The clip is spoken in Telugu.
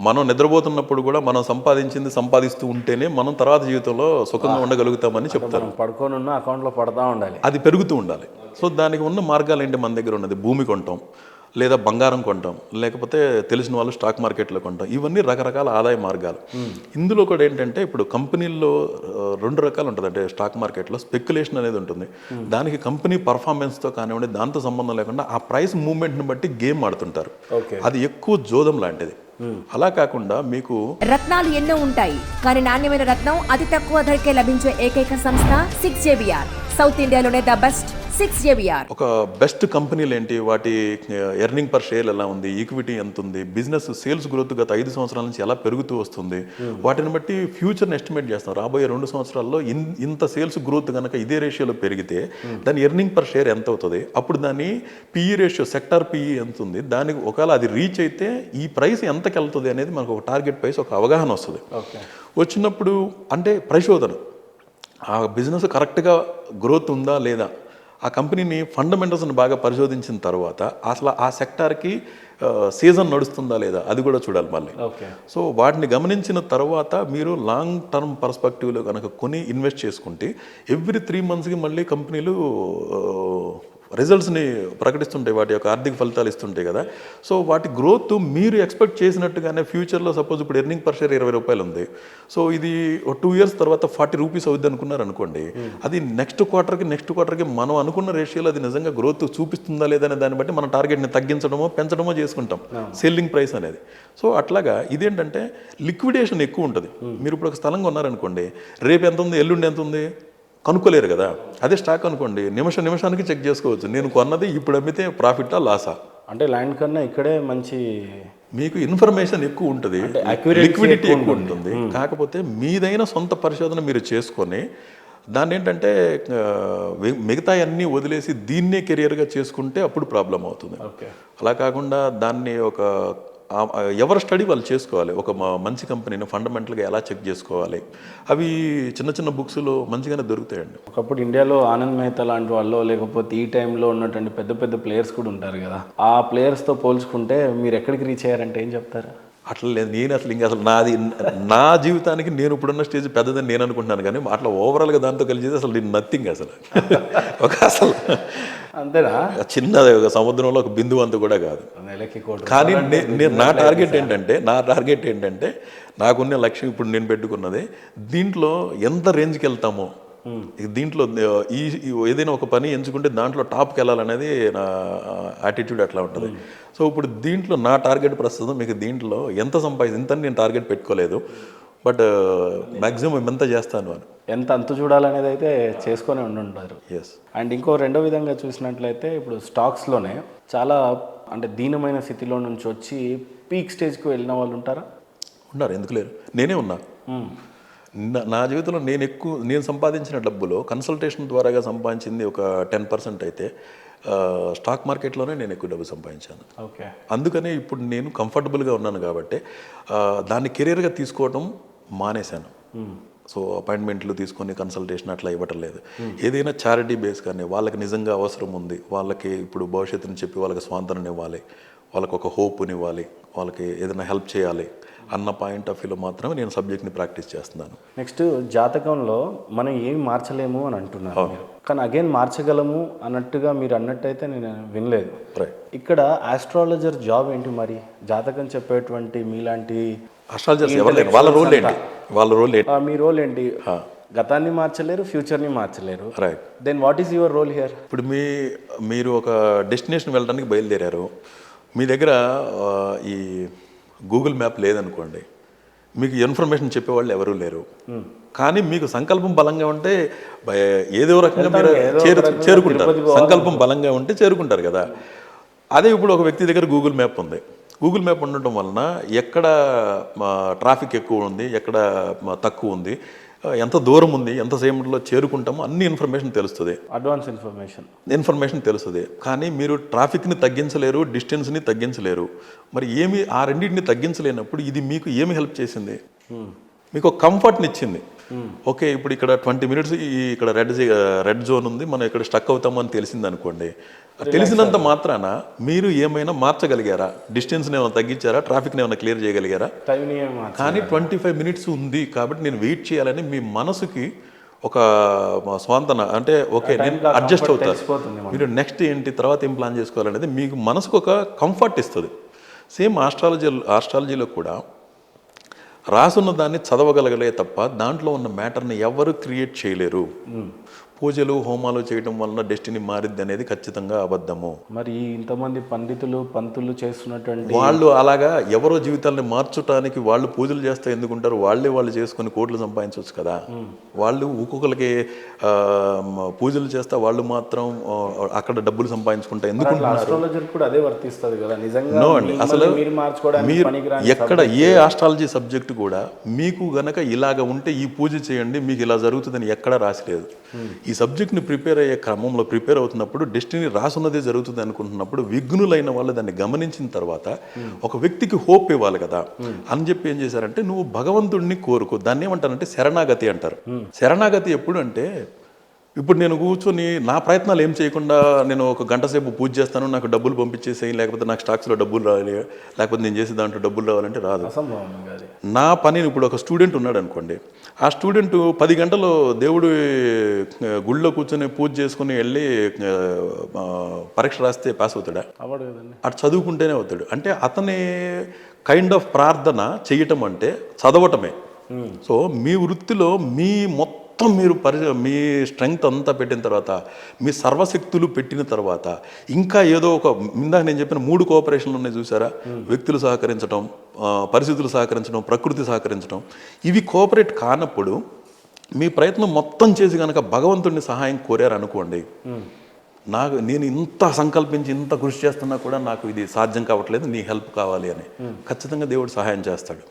మనం నిద్రపోతున్నప్పుడు కూడా మనం సంపాదించింది సంపాదిస్తూ ఉంటేనే మనం తర్వాత జీవితంలో సుఖంగా ఉండగలుగుతామని చెప్తారు. మనం పడుకొని ఉన్న అకౌంట్లో పడతా ఉండాలి. అది పెరుగుతూ ఉండాలి. సో దానికి ఉన్న మార్గాలు ఏంటి మన దగ్గర ఉన్నది? భూమి కొంటాం, లేదా బంగారం కొంటాం, లేకపోతే తెలిసిన వాళ్ళు స్టాక్ మార్కెట్లో కొంటాం. ఇవన్నీ రకరకాల ఆదాయ మార్గాలు. ఇందులో కూడా ఏంటంటే ఇప్పుడు కంపెనీల్లో రెండు రకాలు ఉంటుంది. అంటే స్టాక్ మార్కెట్లో స్పెక్యులేషన్ అనేది ఉంటుంది. దానికి కంపెనీ పర్ఫార్మెన్స్తో కానివ్వండి దాంతో సంబంధం లేకుండా ఆ ప్రైస్ మూవ్మెంట్ని బట్టి గేమ్ ఆడుతుంటారు. అది ఎక్కువ జోదం లాంటిది. అలా కాకుండా మీకు రత్నాలు ఎన్నో ఉంటాయి, కానీ నాణ్యమైన రత్నం అతి తక్కువ ధరకే లభించే ఏకైక సంస్థ 6JBR. సౌత్ ఇండియాలోనే ద బెస్ట్ 6JBR. ఒక బెస్ట్ కంపెనీలు ఏంటి, వాటి ఎర్నింగ్ పర్ షేర్ ఎలా ఉంది, ఈక్విటీ ఎంత ఉంది, బిజినెస్ సేల్స్ గ్రోత్ గత 5 సంవత్సరాల నుంచి ఎలా పెరుగుతూ వస్తుంది, వాటిని బట్టి ఫ్యూచర్ని ఎస్టిమేట్ చేస్తాం. రాబోయే 2 సంవత్సరాల్లో ఇంత సేల్స్ గ్రోత్ కనుక ఇదే రేషియోలో పెరిగితే దాని ఎర్నింగ్ పర్ షేర్ ఎంత అవుతుంది, అప్పుడు దాని పిఈ రేషియో, సెక్టార్ పిఈ ఎంత ఉంది, దానికి ఒకవేళ అది రీచ్ అయితే ఈ ప్రైస్ ఎంతకి వెళ్తుంది అనేది మనకు ఒక టార్గెట్ ప్రైస్, ఒక అవగాహన వస్తుంది. వచ్చినప్పుడు అంటే పరిశోధన, ఆ బిజినెస్ కరెక్ట్గా గ్రోత్ ఉందా లేదా, ఆ కంపెనీని ఫండమెంటల్స్ని బాగా పరిశోధించిన తర్వాత అసలు ఆ సెక్టార్కి సీజన్ నడుస్తుందా లేదా అది కూడా చూడాలి మళ్ళీ. సో వాటిని గమనించిన తర్వాత మీరు లాంగ్ టర్మ్ పర్స్పెక్టివ్లో కనుక కొని ఇన్వెస్ట్ చేసుకుంటే ఎవ్రీ 3 మంత్స్కి మళ్ళీ కంపెనీలు రిజల్ట్స్ని ప్రకటిస్తుంటాయి, వాటి యొక్క ఆర్థిక ఫలితాలు ఇస్తుంటాయి కదా. సో వాటి గ్రోత్ మీరు ఎక్స్పెక్ట్ చేసినట్టుగానే ఫ్యూచర్లో సపోజ్ ఇప్పుడు ఎర్నింగ్ పర్ షేర్ 20 రూపాయలు ఉంది, సో ఇది 2 ఇయర్స్ తర్వాత 40 రూపీస్ అవుద్ది అనుకున్నారు అనుకోండి, అది నెక్స్ట్ క్వార్టర్కి మనం అనుకున్న రేషియోలో అది నిజంగా గ్రోత్ చూపిస్తుందా లేదా అనే దాన్ని బట్టి మన టార్గెట్ని తగ్గించడమో పెంచడమో చేసుకుంటాం, సెల్లింగ్ ప్రైస్ అనేది. సో అట్లాగా ఇదేంటంటే లిక్విడేషన్ ఎక్కువ ఉంటుంది. మీరు ఇప్పుడు ఒక స్థలం కొన్నారనుకోండి, రేపు ఎంత ఉంది ఎల్లుండి ఎంత ఉంది కనుక్కోలేరు కదా. అదే స్టాక్ అనుకోండి నిమిషానికి చెక్ చేసుకోవచ్చు, నేను కొన్నది ఇప్పుడు అమ్మితే ప్రాఫిటా లాసా. అంటే ల్యాండ్ కన్నా ఇక్కడే మంచి మీకు ఇన్ఫర్మేషన్ ఎక్కువ ఉంటుంది, లిక్విడిటీ ఎక్కువ ఉంటుంది. కాకపోతే మీదైన సొంత పరిశోధన మీరు చేసుకొని దాన్ని ఏంటంటే మిగతా అన్నీ వదిలేసి దీన్నే కెరియర్గా చేసుకుంటే అప్పుడు ప్రాబ్లం అవుతుంది. అలా కాకుండా దాన్ని ఒక ఎవరి స్టడీ వాళ్ళు చేసుకోవాలి. ఒక మంచి కంపెనీని ఫండమెంటల్గా ఎలా చెక్ చేసుకోవాలి, అవి చిన్న బుక్స్లో మంచిగానే దొరుకుతాయండి. ఒకప్పుడు ఇండియాలో ఆనంద్ మెహతా లాంటి వాళ్ళు, లేకపోతే ఈ టైంలో ఉన్నటువంటి పెద్ద ప్లేయర్స్ కూడా ఉంటారు కదా, ఆ ప్లేయర్స్తో పోల్చుకుంటే మీరు ఎక్కడికి రీచ్ అయ్యారంటే ఏం చెప్తారు? అట్లా లేదు, నేను అసలు నా జీవితానికి నేను ఇప్పుడున్న స్టేజ్ పెద్దదని నేను అనుకుంటున్నాను, కానీ అట్లా ఓవరాల్గా దాంతో కలిసి అసలు నేను నథింగ్ అసలు. అసలు అంతేనా, చిన్నది, ఒక సముద్రంలో ఒక బిందువు అంత కూడా కాదు. కానీ నా టార్గెట్ ఏంటంటే నాకున్న లక్ష్యం ఇప్పుడు నేను పెట్టుకున్నది, దీంట్లో ఎంత రేంజ్కి వెళ్తామో, దీంట్లో ఏదైనా ఒక పని ఎంచుకుంటే దాంట్లో టాప్కి వెళ్ళాలనేది నా యాటిట్యూడ్ అట్లా ఉంటుంది. సో ఇప్పుడు దీంట్లో నా టార్గెట్ ప్రస్తుతం మీకు దీంట్లో ఎంత ఇంతని నేను టార్గెట్ పెట్టుకోలేదు, బట్ మ్యాక్సిమం ఎంత చేస్తాను అని, ఎంత అంతు చూడాలనేది అయితే చేసుకొని ఉండుంటారు. ఎస్. అండ్ ఇంకో రెండో విధంగా చూసినట్లయితే ఇప్పుడు స్టాక్స్లోనే చాలా అంటే దీనమైన స్థితిలో నుంచి వచ్చి పీక్ స్టేజ్కి వెళ్ళిన వాళ్ళు ఉన్నారు, ఎందుకు లేరు, నేనే ఉన్నా. నా జీవితంలో నేను సంపాదించిన డబ్బులో కన్సల్టేషన్ ద్వారాగా సంపాదించింది ఒక 10% అయితే స్టాక్ మార్కెట్లోనే నేను ఎక్కువ డబ్బు సంపాదించాను. అందుకనే ఇప్పుడు నేను కంఫర్టబుల్గా ఉన్నాను కాబట్టి దాన్ని కెరీర్గా తీసుకోవడం మానేశాను. సో అపాయింట్మెంట్లు తీసుకొని కన్సల్టేషన్ అట్లా ఇవ్వటం లేదు. ఏదైనా చారిటీ బేస్ కానీ వాళ్ళకి నిజంగా అవసరం ఉంది, వాళ్ళకి ఇప్పుడు భవిష్యత్తుని చెప్పి వాళ్ళకి స్వాంతనని ఇవ్వాలి, వాళ్ళకి ఒక హోప్ని ఇవ్వాలి, వాళ్ళకి ఏదైనా హెల్ప్ చేయాలి అన్న పాయింట్ ఆఫ్ వ్యూలో మాత్రమే నేను సబ్జెక్ట్ని ప్రాక్టీస్ చేస్తున్నాను. నెక్స్ట్ జాతకంలో మనం ఏమి మార్చలేము అని అంటున్నాను, కానీ అగైన్ మార్చగలము అన్నట్టుగా మీరు అన్నట్టయితే నేను వినలేదు. ఇక్కడ ఆస్ట్రాలజర్ జాబ్ ఏంటి మరి? జాతకం చెప్పేటువంటి మీలాంటి ఆస్ట్రాలజర్స్ ఎవరు, వాళ్ళ రోల్ ఏంటి? మీ రోల్ ఏంటి? గతాన్ని మార్చలేరు, ఫ్యూచర్ని మార్చలేరు. Right. Then what is your role here? ఇప్పుడు మీరు ఒక డెస్టినేషన్ వెళ్ళడానికి బయలుదేరారు, మీ దగ్గర ఈ గూగుల్ మ్యాప్ లేదనుకోండి, మీకు ఇన్ఫర్మేషన్ చెప్పేవాళ్ళు ఎవరూ లేరు. కానీ మీకు సంకల్పం బలంగా ఉంటే ఏదో రకంగా మీరు చేరుకుంటారు. సంకల్పం బలంగా ఉంటే చేరుకుంటారు కదా. అదే ఇప్పుడు ఒక వ్యక్తి దగ్గర గూగుల్ మ్యాప్ ఉంది, గూగుల్ మ్యాప్ ఉండటం వలన ఎక్కడ ట్రాఫిక్ ఎక్కువ ఉంది, ఎక్కడ తక్కువ ఉంది, ఎంత దూరం ఉంది, ఎంత సేపట్లో చేరుకుంటామో అన్ని ఇన్ఫర్మేషన్ తెలుస్తుంది, అడ్వాన్స్ ఇన్ఫర్మేషన్ తెలుస్తుంది. కానీ మీరు ట్రాఫిక్ని తగ్గించలేరు, డిస్టెన్స్ని తగ్గించలేరు. మరి ఆ రెండింటిని తగ్గించలేనప్పుడు ఇది మీకు ఏమి హెల్ప్ చేసింది? మీకు ఒక కంఫర్ట్ని ఇచ్చింది. ఓకే, ఇప్పుడు ఇక్కడ 20 మినిట్స్ ఇక్కడ రెడ్ జోన్ ఉంది, మనం ఇక్కడ స్టక్ అవుతాము అని తెలిసింది అనుకోండి. తెలిసినంత మాత్రాన మీరు ఏమైనా మార్చగలిగారా? డిస్టెన్స్ని ఏమైనా తగ్గించారా? ట్రాఫిక్ని ఏమైనా క్లియర్ చేయగలిగారా? టైంని కానీ 25 మినిట్స్ ఉంది కాబట్టి నేను వెయిట్ చేయాలని మీ మనసుకి ఒక స్వాంతన, అంటే ఓకే నేను అడ్జస్ట్ అవుతారు. మీరు నెక్స్ట్ ఏంటి, తర్వాత ఏం ప్లాన్ చేసుకోవాలనేది మీకు మనసుకు ఒక కంఫర్ట్ ఇస్తుంది. సేమ్ ఆస్ట్రాలజీలో కూడా రాసున్న దాన్ని చదవగలగలే తప్ప దాంట్లో ఉన్న మ్యాటర్ని ఎవరు క్రియేట్ చేయలేరు. పూజలు హోమాలు చేయడం వలన డెస్టినీ మారిద్ది అనేది ఖచ్చితంగా అబద్ధము. మరి ఇంతమంది పంతులు చేస్తున్నటువంటి వాళ్ళు అలాగా ఎవరో జీవితాన్ని మార్చడానికి వాళ్ళు పూజలు చేస్తే ఎందుకుంటారు? వాళ్ళు చేసుకుని కోట్లు సంపాదించవచ్చు కదా. వాళ్ళు ఒక్కొక్కరికి పూజలు చేస్తే వాళ్ళు మాత్రం అక్కడ డబ్బులు సంపాదించుకుంటా ఎందుకుంటున్నారు? ఆస్ట్రాలజర్ కూడా అదే వర్తిస్తుంది కదా నిజంగా. నో అండి, అసలు మీరు మార్చుకోవడానికి మీరు ఎక్కడ ఏ ఆస్ట్రాలజీ సబ్జెక్ట్ కూడా మీకు గనక ఇలాగ ఉంటే ఈ పూజ చేయండి మీకు ఇలా జరుగుతుందని ఎక్కడా రాసిలేదు. ఈ సబ్జెక్ట్ని ప్రిపేర్ అయ్యే క్రమంలో ప్రిపేర్ అవుతున్నప్పుడు డెస్టినీ రాసున్నదే జరుగుతుంది అనుకుంటున్నప్పుడు విఘ్నులైన వాళ్ళు దాన్ని గమనించిన తర్వాత ఒక వ్యక్తికి హోప్ ఇవ్వాలి కదా అని చెప్పి ఏం చేశారంటే, నువ్వు భగవంతుడిని కోరుకో. దాన్ని ఏమంటారంటే శరణాగతి అంటారు. శరణాగతి ఎప్పుడు అంటే, ఇప్పుడు నేను కూర్చొని నా ప్రయత్నాలు ఏం చేయకుండా నేను ఒక గంట సేపు పూజ చేస్తాను, నాకు డబ్బులు పంపించేసేయి, లేకపోతే నాకు స్టాక్స్లో డబ్బులు రావాలి, లేకపోతే నేను చేసే దాంట్లో డబ్బులు రావాలంటే రాదు. నా పని ఇప్పుడు ఒక స్టూడెంట్ ఉన్నాడు అనుకోండి, ఆ స్టూడెంట్ 10 గంటలు దేవుడు గుళ్ళో కూర్చొని పూజ చేసుకుని వెళ్ళి పరీక్ష రాస్తే పాస్ అవుతాడా? అటు చదువుకుంటేనే అవుతాడు. అంటే అతని కైండ్ ఆఫ్ ప్రార్థన చేయటం అంటే చదవటమే. సో మీ వృత్తిలో మీ మొత్తం మీరు మీ స్ట్రెంగ్త్ అంతా పెట్టిన తర్వాత, మీ సర్వశక్తులు పెట్టిన తర్వాత, ఇంకా ఏదో ఒక ఇందాక నేను చెప్పిన 3 కోఆపరేషన్లు ఉన్నాయి చూసారా? వ్యక్తులు సహకరించడం, పరిస్థితులు సహకరించడం, ప్రకృతి సహకరించడం. ఇవి కోఆపరేట్ కానప్పుడు మీ ప్రయత్నం మొత్తం చేసి కనుక భగవంతుడిని సహాయం కోరారు అనుకోండి, నేను ఇంత సంకల్పించి ఇంత కృషి చేస్తున్నా కూడా నాకు ఇది సాధ్యం కావట్లేదు, నీ హెల్ప్ కావాలి అని ఖచ్చితంగా దేవుడు సహాయం చేస్తాడు.